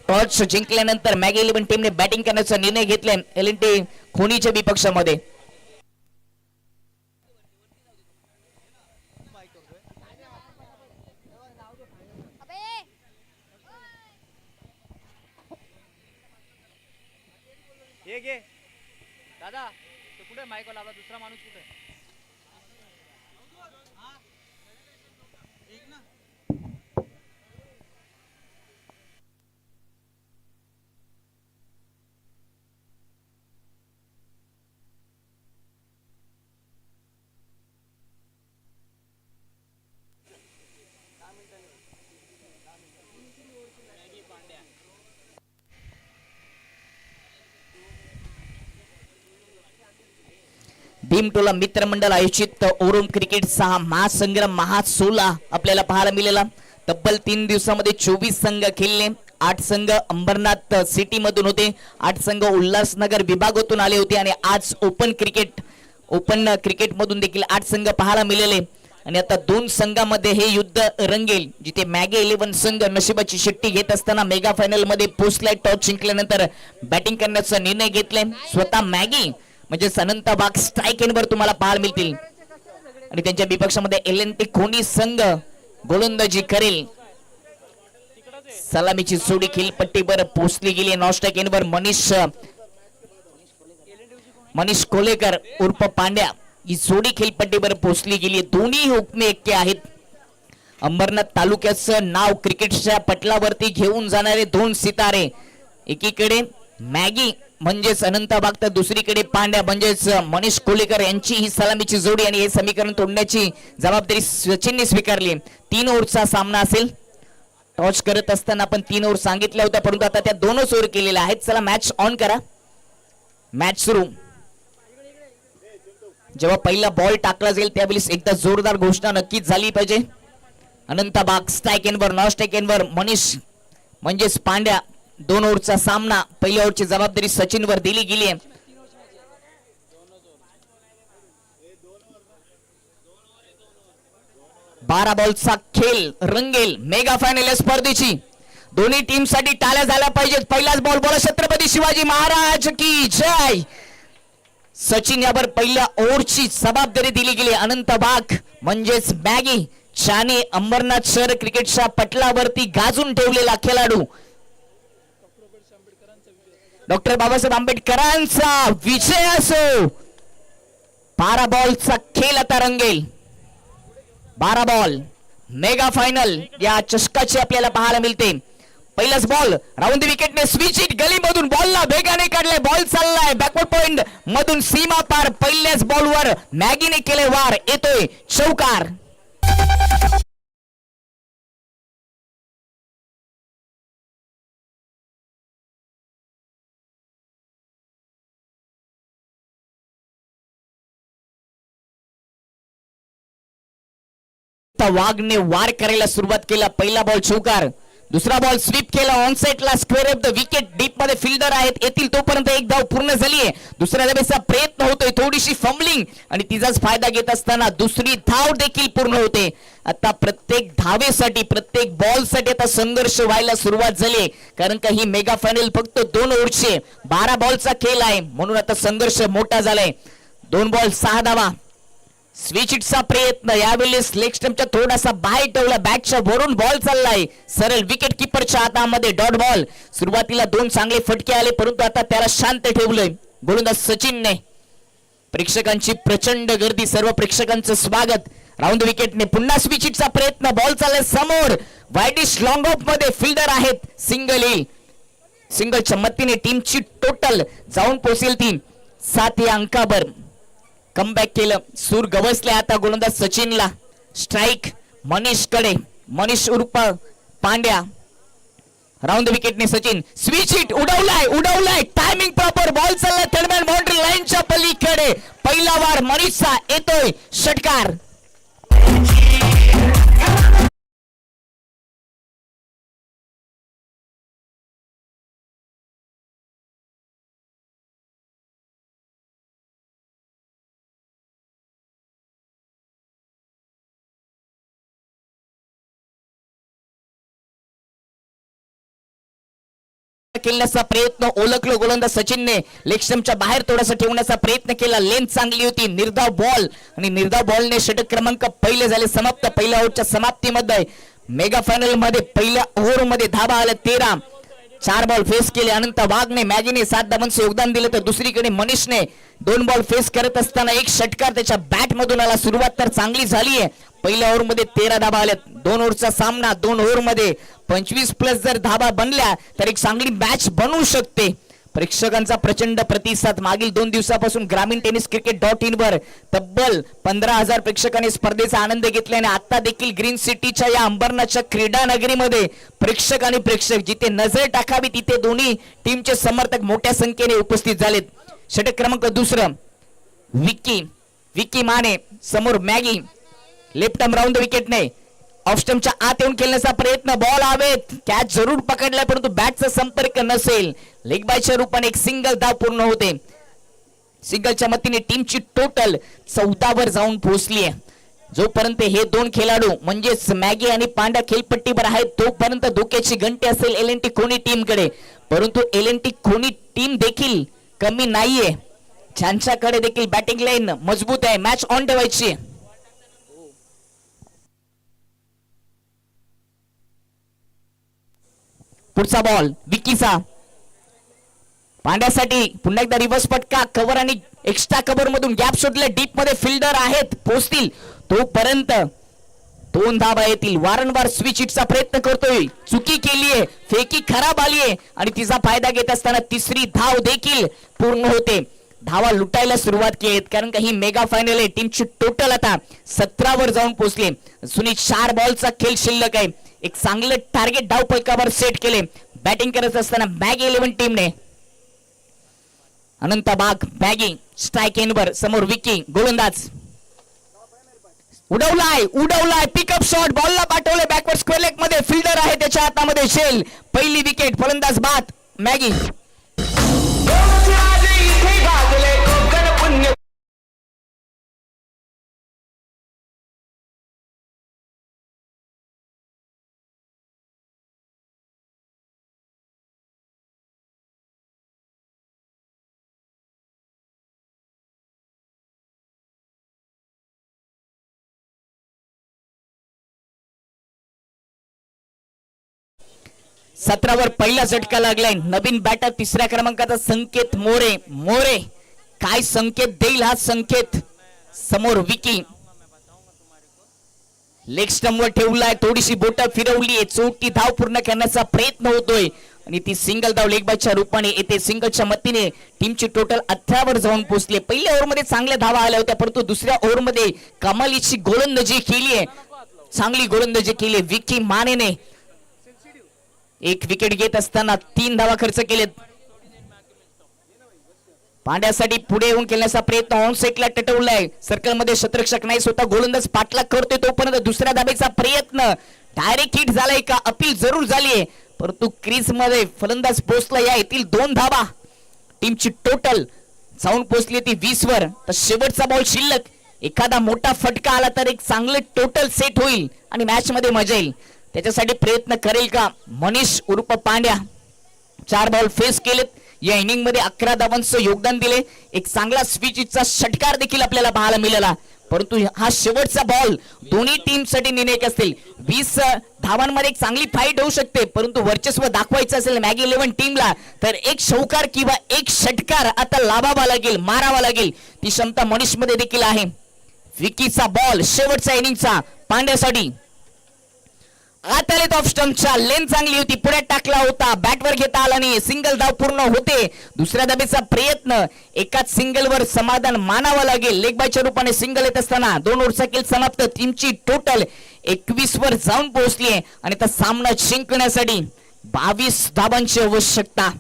Toss जिंकल्यानंतर Maggi 11 टीमने batting करण्याचा निर्णय घेतलाय एल&टी खोनीच्या विपक्षामध्ये. हे घे दादा, तो कुठे माईक लावला, दुसरा माणूस कुठे? भीमटोला मित्रमंडळ आयोजित ओरोम क्रिकेटचा महासंग्राम महासोला आपल्याला पाहायला मिळाला. तब्बल 3 दिवसामध्ये 24 संघ खेळले. 8 संघ अंबरनाथ सिटी मधून होते, 8 संघ उल्हासनगर विभागातून आले होते आणि आज ओपन क्रिकेट मधून देखील 8 संघ पाहायला मिळाले. आणि आता 2 संघामध्ये हे युद्ध रंगेल, जिथे मॅगी 11 संघ नशिबाची शिट्टी घेत असताना मेगा फायनल मध्ये पोहोचलाय. टॉस जिंकल्यानंतर बॅटिंग करण्याचा निर्णय घेतलाय. स्वतः मॅगी म्हणजे अनंतबाग स्ट्राईक एंडवर तुम्हाला पाहायला मिळतील आणि त्यांच्या विपक्षामध्ये एल&टी खोनी संघ गोलंदाजी करेल. सलामीची जोडी खेळपट्टीवर पोहोचली गेली. नॉस्ट्राईक एंडवर मनीष कोलेकर उर्फ पांड्या ही जोडी खेळपट्टीवर पोहोचली गेली. दोन्ही हुकमे एक्के आहेत. अंबरनाथ तालुक्याचं नाव क्रिकेटच्या पटलावरती घेऊन जाणारे 2 सितारे, एकीकडे मॅगी म्हणजेच अनंतबाग तर दुसरीकडे पांड्या म्हणजेच मनीष कोलेकर यांची ही सलामीची जोडी आणि हे समीकरण तोडण्याची जबाबदारी सचिनने स्वीकारली. 3 ओव्हरचा सामना असेल. टॉस करत असताना आपण 3 ओव्हर सांगितल्या होत्या, परंतु आता त्या 2च ओव्हर केलेल्या आहेत. चला मॅच ऑन करा. मॅच सुरू. जेव्हा पहिला बॉल टाकला जाईल त्यावेळेस एकदा जोरदार घोषणा नक्कीच झाली पाहिजे. अनंतबाग स्ट्राईक एंडवर, नॉन स्ट्राईक एंडवर मनीष म्हणजेच पांड्या. 2 ओव्हरचा सामना. पहिल्या ओव्हरची जबाबदारी सचिनवर दिली गेली आहे. बारा बॉलचा खेळ रंगेल मेगा फायनल स्पर्धेची. दोन्ही टीम साठी टाळ्या झाल्या पाहिजेत. पहिलाच बॉल बोला छत्रपती शिवाजी महाराज की जय. सचिन यावर पहिल्या ओव्हरची जबाबदारी दिली गेली. अनंतबाग म्हणजेच मॅगी ज्याने अंबरनाथ शहर क्रिकेटच्या पटलावरती गाजून ठेवलेला खेळाडू डॉक्टर बाबासाहेब आंबेडकरांचा विजय असो. 12 बॉलचा खेळ आता रंगेल. 12 बॉल मेगा फायनल या चषकाची आपल्याला पाहायला मिळते. पहिलाच बॉल राऊंड विकेटने स्विच हिट गलीमधून बॉलला वेगाने काढले. बॉल चाललाय बॅकवर्ड पॉइंट मधून सीमा पार. पहिल्याच बॉलवर मॅगीने केले वार. येतोय चौकार. वाघने वार करायला सुरुवात केला. पहिला बॉल चौकार. दुसरा बॉल स्वीप केला ऑन साइडला square of the wicket. Deep मध्ये फिल्डर आहेत येतील तोपर्यंत एक धाव पूर्ण झाली आहे. दुसऱ्या धावेचा प्रयत्न होतोय. थोडीशी फंबलिंग आणि तिचाच फायदा घेत असताना दुसरी धाव देखील पूर्ण होते. आता प्रत्येक धावेसाठी प्रत्येक बॉल साठी आता संघर्ष व्हायला सुरुवात झाली, कारण का ही मेगा फायनल फक्त 2 ओव्हरचे 12 बॉलचा खेळ आहे, म्हणून आता संघर्ष मोठा झालाय. 2 बॉल 6 धावा. स्विच हिटचा प्रयत्न यावेळेस लेग स्टंपच्या थोडासा बाहेर ठेवला. बॅटच्या वरून बॉल चाललाय सरळ विकेट किपरच्या हातामध्ये. Dot ball. सुरुवातीला 2 चांगले फटके आले, परंतु आता त्याला शांत ठेवलंय गोलंदाज सचिनने. प्रेक्षकांची प्रचंड गर्दी. सर्व प्रेक्षकांचं स्वागत. राऊंड विकेटने पुन्हा स्विच हिटचा प्रयत्न. बॉल चाललाय समोर वाईडिश लॉंग ऑफ मध्ये फिल्डर आहेत. सिंगल येईल. सिंगलच्या मदतीने टीमची टोटल जाऊन पोहोचेल 7 या अंकावर. कमबॅक केलं. सूर गवसले आता गोलंदाज सचिनला. स्ट्राईक मनीष कडे. मनीष उर्फ पांड्या. राऊंड विकेटने सचिन. स्विच हिट उडवलाय टायमिंग प्रॉपर. बॉल चाललाय दरम्यान बाउंड्री लाईनच्या पलीकडे. पहिला वार मनीषचा. येतोय षटकार. खेळण्याचा प्रयत्न, ओळखलं गोलंदाज सचिनने, लेगस्टंपच्या बाहेर थोडासा ठेवण्याचा प्रयत्न केला, लेंथ चांगली होती, निर्धाव बॉल आणि निर्धाव बॉलने षटक क्रमांक पहिले झाले समाप्त. पहिल्या ओव्हरच्या समाप्तीमध्ये मेगा फायनल मध्ये पहिल्या ओव्हर मध्ये धाबा आल्या 13. 4 बॉल फेस केले. अनंत वाघने, मॅगीने 7 धावांचे योगदान दिले, तर दुसरीकडे मनीषने 2 बॉल फेस करत असताना एक षटकार त्याच्या बॅट मधून आला. सुरुवात तर चांगली झाली आहे. पहिल्या ओव्हर मध्ये 13 धाबा आल्या. 2 ओव्हरचा सामना, 2 ओव्हर मध्ये 25+ जर धाबा बनल्या तर एक चांगली मॅच बनवू शकते. प्रेक्षकांचा प्रचंड प्रतिसाद. मागील 2 दिवसापासून ग्रामीण टेनिस क्रिकेट.in वर तब्बल 15,000 प्रेक्षकांनी स्पर्धेचा आनंद घेतल्याने आता देखील ग्रीन सिटीच्या या अंबरनाथच्या क्रीडा नगरीमध्ये प्रेक्षक आणि प्रेक्षक जिथे नजर टाकावी तिथे दोन्ही टीमचे समर्थक मोठ्या संख्येने उपस्थित झालेत. षटक क्रमांक 2 विक्की माने समोर मॅगी, लेफ्ट आर्म राऊंड द विकेटने ऑफ स्टंपच्या आत येऊन खेळण्याचा प्रयत्न, बॉल हवेत, कॅच जरूर पकडलाय परंतु बॅटचा संपर्क नसेल. लेग बायच्या रूपाने एक सिंगल धाव पूर्ण होते. सिंगलच्या मतीने टीमची टोटल 14 वर जाऊन पोहोचली आहे. जोपर्यंत हे 2 खेळाडू म्हणजेच मॅगी आणि पांड्या खेळपट्टीवर आहेत तोपर्यंत धोक्याची घंटी असेल एल.एन.टी. कोणी टीमकडे, परंतु एल.एन.टी. कोणी टीम देखील कमी नाहीये. ज्यांच्याकडे देखील बॅटिंग लाईन मजबूत आहे. मॅच ऑन ठेवायची. पुढचा बॉल विकीचा, पांड्यासाठी पुन्हा एकदा रिव्हर्स पटका, कव्हर आणि एक्स्ट्रा कव्हर मधून गॅप शोधले. डीप मध्ये फिल्डर आहेत, पोहोचतील तोपर्यंत 2 धाबा येतील. वारंवार स्विच हिटचा प्रयत्न करतोय, चुकी केलीये, फेकी खराब आलीये आणि तिचा फायदा घेत असताना 3री धाव देखील पूर्ण होते. धावा लुटायला सुरुवात केली कारण का ही मेगा फायनल आहे. टीमची टोटल आता 17 वर जाऊन पोहोचले. सुनील 4 बॉलचा खेळ शिल्लक आहे. एक चांगलं टार्गेट धाव फलकावर सेट केले. बॅटिंग करत असताना मॅगी 11 टीमने अनंत बाग, मॅगी स्ट्राइक एंडवर, समोर विकी गोलंदाज, उडवलाय पिकअप शॉट, बॉलला पाठवले बॅकवर्ड स्क्वेअर लेग मध्ये, फिल्डर आहे त्याच्या हातामध्ये शेल. पहिली विकेट, फलंदाज बाद मॅगी. सतरावर पहिला झटका लागलाय. नवीन बॅटर 3ऱ्या क्रमांकाचा संकेत मोरे काय संकेत देईल हा संकेत. समोर विकी लेग स्टंपवर ठेवलाय, थोडीशी बोट फिरवली, चौथी धाव पूर्ण करण्याचा प्रयत्न होतोय आणि ती सिंगल धाव लेग बायच्या रूपाने येते. सिंगलच्या मतीने टीमची टोटल 18 वर जाऊन पोहोचले. पहिल्या ओव्हर मध्ये चांगल्या धावा आल्या होत्या परंतु दुसऱ्या ओव्हर मध्ये कमालीची गोलंदाजी केली आहे, चांगली गोलंदाजी केली. विकी मानेने 1 विकेट घेत असताना 3 धावा खर्च केलेत. पांड्यासाठी पुढे येऊन खेळण्याचा प्रयत्न ऑन सेटला टटवलाय. सर्कल मध्ये शतरक्षक नाही, स्वतः गोलंदाज पाठलाग करतोय तोपर्यंत दुसऱ्या धाबेचा प्रयत्न, डायरेक्ट हिट झालाय का, अपील जरूर झालीये परंतु क्रीज मध्ये फलंदाज पोहोचला. या येथील 2 धाबा टीमची टोटल जाऊन पोहोचली ती 20 वर. तर शेवटचा बॉल शिल्लक, एखादा मोठा फटका आला तर एक चांगले टोटल सेट होईल आणि मॅच मध्ये मजा येईल. त्याच्यासाठी प्रयत्न करेल का मनीष उर्फ पांड्या. 4 बॉल फेस केलेत. या इनिंग मध्ये 11 धावांचं योगदान दिले. एक चांगला स्विचचा षटकार देखील आपल्याला पाहायला मिळाला परंतु हा शेवटचा बॉल दोन्ही टीम साठी निर्णायक असतील. 20 धावांमध्ये एक चांगली फाईट होऊ शकते परंतु वर्चस्व दाखवायचं असेल मॅगी 11 टीमला तर एक शौकार किंवा एक षटकार आता लावावा लागेल, मारावा लागेल. ती क्षमता मनीष मध्ये देखील आहे. विकीचा बॉल शेवटचा इनिंगचा पांड्यासाठी. आत आले ऑफ स्टंपच्या, लेन चांगली होती, पुढे टाकला होता, बॅटवर घेता आला नाही, सिंगल धाव पूर्ण होते. दुसऱ्या धाबेचा प्रयत्न, एकाच सिंगल वर समाधान मानावं लागेल. लेग बायच्या रूपाने सिंगल येत असताना 2 ओव्हरचा खेळ समाप्त. टीमची टोटल 21 वर जाऊन पोहोचली आहे आणि आता सामना जिंकण्यासाठी 22 धावांची आवश्यकता.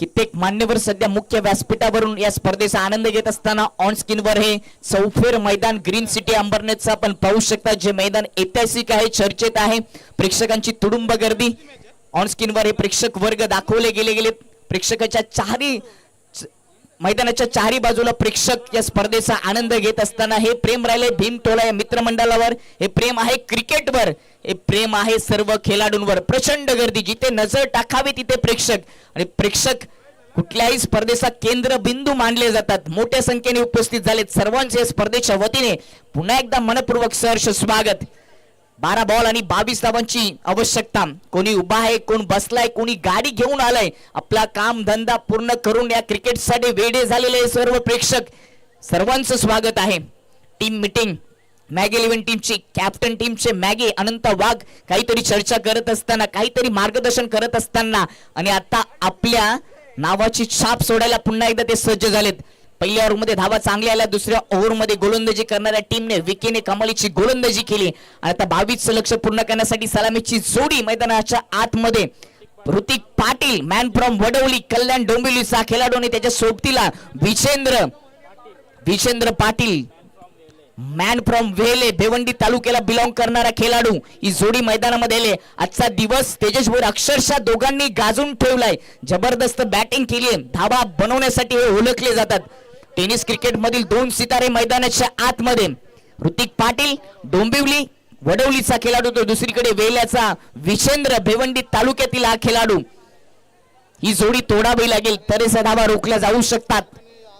कित्येक मान्यवर सध्या मुख्य व्यासपीठावरून या स्पर्धेचा आनंद घेत असताना ऑन स्क्रीनवर हे चौफेर मैदान ग्रीन सिटी अंबरनाथचं आपण पाहू शकता. जे मैदान ऐतिहासिक आहे, चर्चेत आहे, प्रेक्षकांची तुडुंब गर्दी. ऑन स्क्रीनवर हे प्रेक्षक वर्ग दाखवले गेले. प्रेक्षकाच्या चारही मैदानाच्या चारही बाजूला प्रेक्षक या स्पर्धेचा आनंद घेत असताना हे प्रेम राहिले भीम टोला या मित्रमंडळावर, हे प्रेम आहे क्रिकेटवर, हे प्रेम आहे सर्व खेळाडूंवर. प्रचंड गर्दी, जिथे नजर टाकावी तिथे प्रेक्षक, आणि प्रेक्षक कुठल्याही स्पर्धेचा केंद्रबिंदू मानले जातात. मोठ्या संख्येने उपस्थित झालेत. सर्वांचे स्पर्धेच्या वतीने पुन्हा एकदा मनपूर्वक सहर्ष स्वागत. 12 बॉल आणि 22 धावांची आवश्यकता. कोणी उभा आहे, कोण बसलाय, कोणी गाडी घेऊन आलाय. आपला काम धंदा पूर्ण करून या क्रिकेटसाठी वेडे झालेले सर्व प्रेक्षक सर्वांचं स्वागत आहे. टीम मीटिंग मॅगी 11 टीमची कॅप्टन टीमचे मॅगी अनंत वाघ काहीतरी चर्चा करत असताना, काहीतरी मार्गदर्शन करत असताना, आणि आता आपल्या नावाची छाप सोडायला पुन्हा एकदा ते सज्ज झालेत. पहिल्या ओव्हरमध्ये धावा चांगल्या आल्या. दुसऱ्या ओव्हरमध्ये गोलंदाजी करणाऱ्या टीमने विकेने कमालीची गोलंदाजी केली. आणि आता 22 लक्ष पूर्ण करण्यासाठी सलामीची जोडी मैदानाच्या आतमध्ये. ऋतिक पाटील मॅन फ्रॉम वडवली कल्याण डोंबिवलीचा खेळाडू आणि त्याच्या सोबतीला विजेंद्र पाटील मॅन फ्रॉम वेले भिवंडी तालुक्याला बिलॉंग करणारा खेळाडू. ही जोडी मैदानामध्ये आले. आजचा दिवस तेजसभर अक्षरशः दोघांनी गाजून ठेवलाय. जबरदस्त बॅटिंग केली आहे. धावा बनवण्यासाठी हे ओळखले जातात. टेनिस क्रिकेट मधील 2 सितारे मैदानाच्या आतमध्ये. ऋतिक पाटील डोंबिवली वडवलीचा खेळाडू, तो दुसरीकडे वेल्याचा विजेंद्र भिवंडी तालुक्यातील हा खेळाडू. ही जोडी तोडावी लागेल तरीच धावा रोखल्या जाऊ शकतात.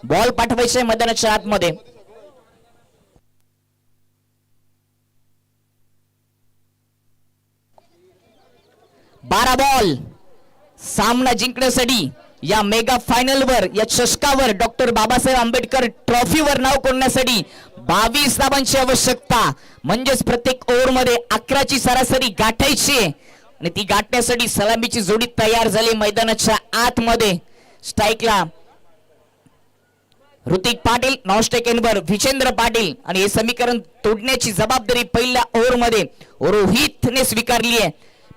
बॉल पाठवायचे मैदानाच्या आतमध्ये. 12 बॉल. सामना जिंकण्यासाठी या मेगा फायनल वर, या चषकावर, डॉक्टर बाबासाहेब आंबेडकर ट्रॉफीवर नाव कोरण्यासाठी 22 धावांची आवश्यकता. म्हणजेच प्रत्येक ओव्हर मध्ये 11ची सरासरी गाठायची आणि ती गाठण्यासाठी सलामीची जोडी तयार झाली मैदानाच्या आतमध्ये. स्ट्राईकला ऋतिक पाटील, नॉन स्ट्राईकवर विजेंद्र पाटील, आणि हे समीकरण तोडण्याची जबाबदारी पहिल्या ओव्हर मध्ये रोहितने स्वीकारली आहे.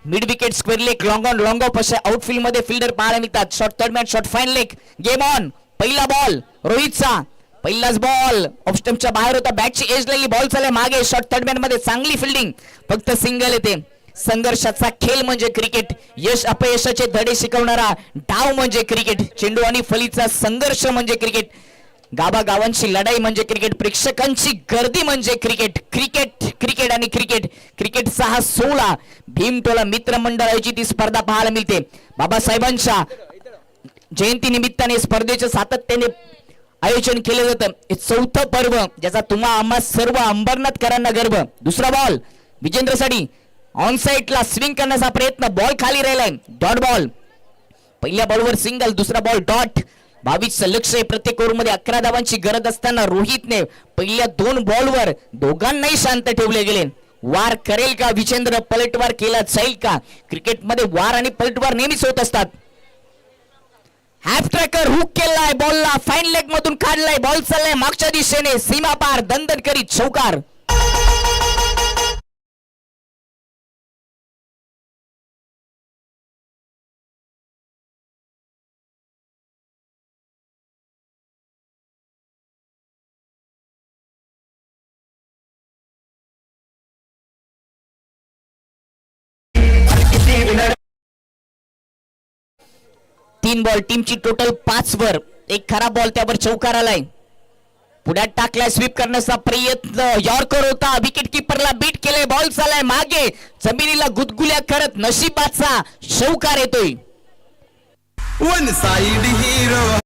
Mid wicket square leg long on long of अशा आउटफील्ड मध्ये फिल्डर पाहायला मिळतात. Short third man short fine leg game on. पहिला बॉल रोहितचा, पहिलाच बॉल ऑफ स्टंपच्या बाहेर होता. बॅटची एज लागली, बॉल चालले मागे. शॉर्ट थर्ड मॅन मध्ये चांगली फिल्डिंग, फक्त सिंगल येते. संघर्षाचा खेळ म्हणजे क्रिकेट. यश अपयशाचे धडे शिकवणारा डाव म्हणजे क्रिकेट. चेंडू आणि फलीचा संघर्ष म्हणजे क्रिकेट. गावागावांची लढाई म्हणजे क्रिकेट. प्रेक्षकांची गर्दी म्हणजे क्रिकेट. क्रिकेट क्रिकेट आणि क्रिकेट. क्रिकेटचा हा 16 भीमटोला मित्रमंडळ आयोजित स्पर्धा पाहायला मिळते. बाबासाहेबांच्या जयंती निमित्ताने स्पर्धेचे सातत्याने आयोजन केले जातं. हे 4थं पर्व ज्याचा तुम्हा आम्हा सर्व अंबरनाथकरांना गर्व. दुसरा बॉल विजेंद्रसाठी ऑन साइडला स्विंग करण्याचा प्रयत्न. बॉल खाली राहिलाय. Dot ball. पहिल्या बॉलवर सिंगल, दुसरा बॉल डॉट. 22 लक्ष. प्रत्येक ओव्हर मध्ये 11 धावांची गरज असताना रोहितने पहिल्या 2 बॉलवर दोघांनाही शांत ठेवले गेले. वार करेल का विजेंद्र? पलटवार केला जाईल का? क्रिकेटमध्ये वार आणि पलटवार नेहमीच होत असतात. हॅफ ट्रॅकर हुक केलाय, बॉलला फाईन लेग मधून काढलाय. बॉल चाललाय मागच्या दिशेने, सीमा पार, दणदण करीत चौकार. तीन बॉल टीमची टोटल 5 वर. एक खराब बॉल, त्यावर चौकार आलाय. पुढ्यात टाकलाय, स्वीप करण्याचा प्रयत्न. यॉर्कर होता, विकेट किपरला बीट केले. बॉल चालाय मागे, जमिनीला गुदगुल्या करत नशिबाचा चौकार येतोय. One side hero.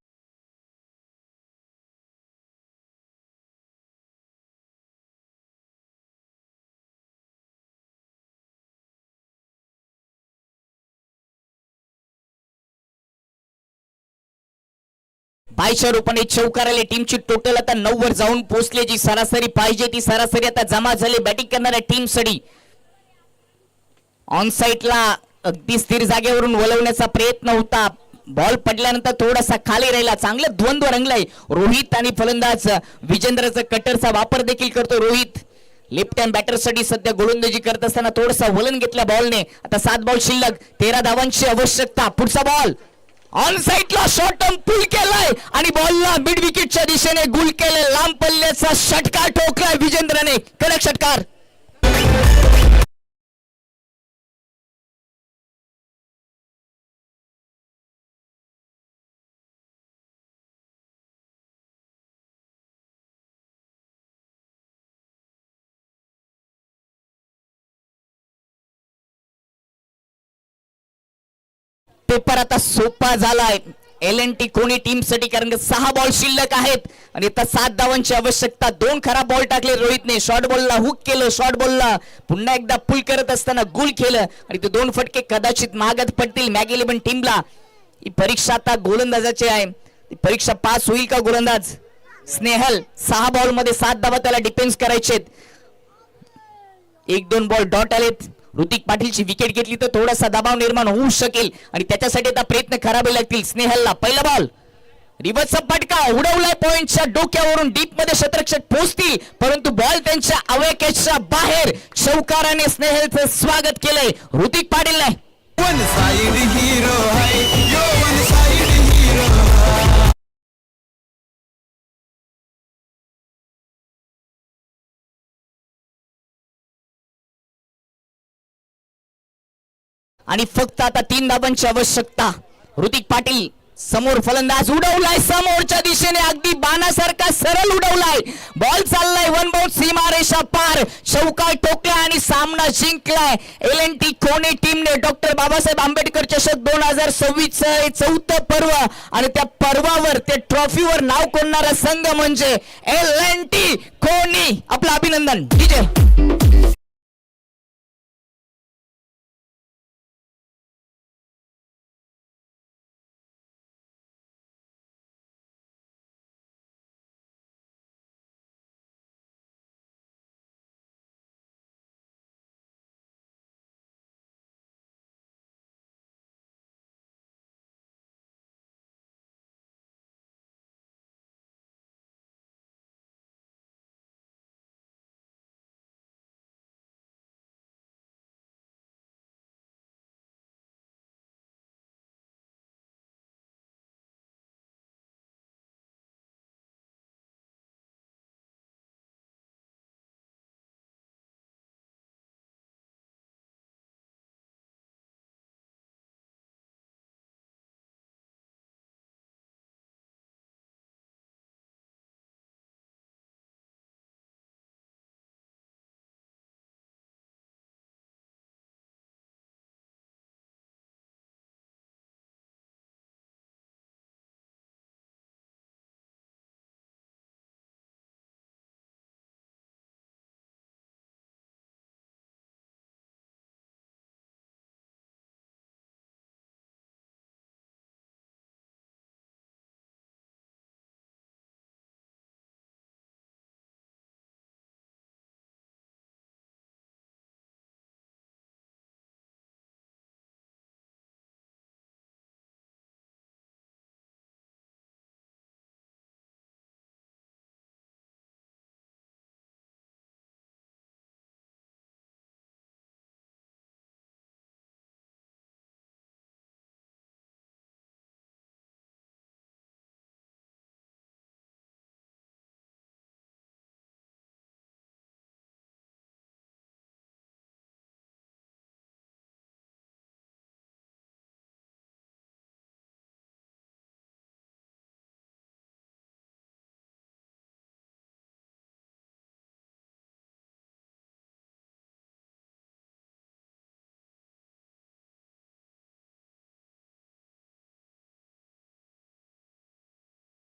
बायच्या रूपाने चौकार आले. टीमची टोटल आता 9 वर जाऊन पोहोचले. जी सरासरी पाहिजे ती सरासरी आता जमा झाली बॅटिंग करणाऱ्या टीम साठी. ऑन साइडला अगदी स्थिर जागेवरून वळवण्याचा प्रयत्न होता. बॉल पडल्यानंतर थोडासा खाली राहिला. चांगलं द्वंद्व रंगलाय. रोहित आणि फलंदाज विजेंद्रचा कटरचा वापर देखील करतो रोहित. लेफ्ट हँड बॅटर साठी सध्या गोलंदाजी करत असताना थोडासा वलन घेतल्या बॉलने. आता 7 बॉल शिल्लक, 13 धावांची आवश्यकता. पुढचा बॉल ऑन साइडला शॉर्ट टर्म पुल केलाय आणि बॉलला मिड विकेटच्या दिशेने गुल केले. लांब पल्ल्याचा षटकार ठोकलाय विजेंद्रने. कडक षटकार. पेपर आता सोपा झालाय LNT कोणी टीम साठी, कारण की 6 बॉल शिल्लक आहेत आणि आता 7 धावांची आवश्यकता. 2 खराब बॉल टाकले रोहितने. शॉर्ट बॉलला हुक केलं, शॉर्ट बॉलला पुन्हा एकदा पुल करत असताना गुल केलं आणि ते 2 फटके कदाचित महागात पडतील मॅग 11 टीमला. ही परीक्षा आता गोलंदाजाची आहे. ही परीक्षा पास होईल का गोलंदाज स्नेहल? 6 बॉल मध्ये 7 धावा त्याला डिफेन्स करायचे. 1-2 बॉल डॉट आलेत. ऋतिक पाटीलची विकेट घेतली तर थोडासा दबाव निर्माण होऊ शकेल आणि त्याच्यासाठी आता प्रयत्न करावे लागतील स्नेहलला. पहिला बॉल रिव्हर्सचा फटका उडवलाय पॉइंटच्या डोक्यावरून. डीप मध्ये शतरक्षक पोहोचतील परंतु बॉल त्यांच्या अवॅकेजच्या बाहेर. चौकाराने स्नेहलचं स्वागत केलंय ऋतिक पाटीलने. वन साइड हीरो है यो वन साइड हीरो. आणि फक्त आता 3 धावांची आवश्यकता. ऋतिक पाटील समोर फलंदाज उडवलाय समोरच्या दिशेने अगदी बाणासारखा सरळ उडवलाय. बॉल चाललाय 1 बाउंस सीमारेषा पार. चौकार टोकला आणि सामना जिंकलाय LNT कोणी टीमने. डॉक्टर बाबासाहेब आंबेडकर चषक 2026 चौथं पर्व आणि त्या पर्वावर त्या ट्रॉफीवर नाव कोरणारा संघ म्हणजे LNT कोणी. आपलं अभिनंदन. विजय.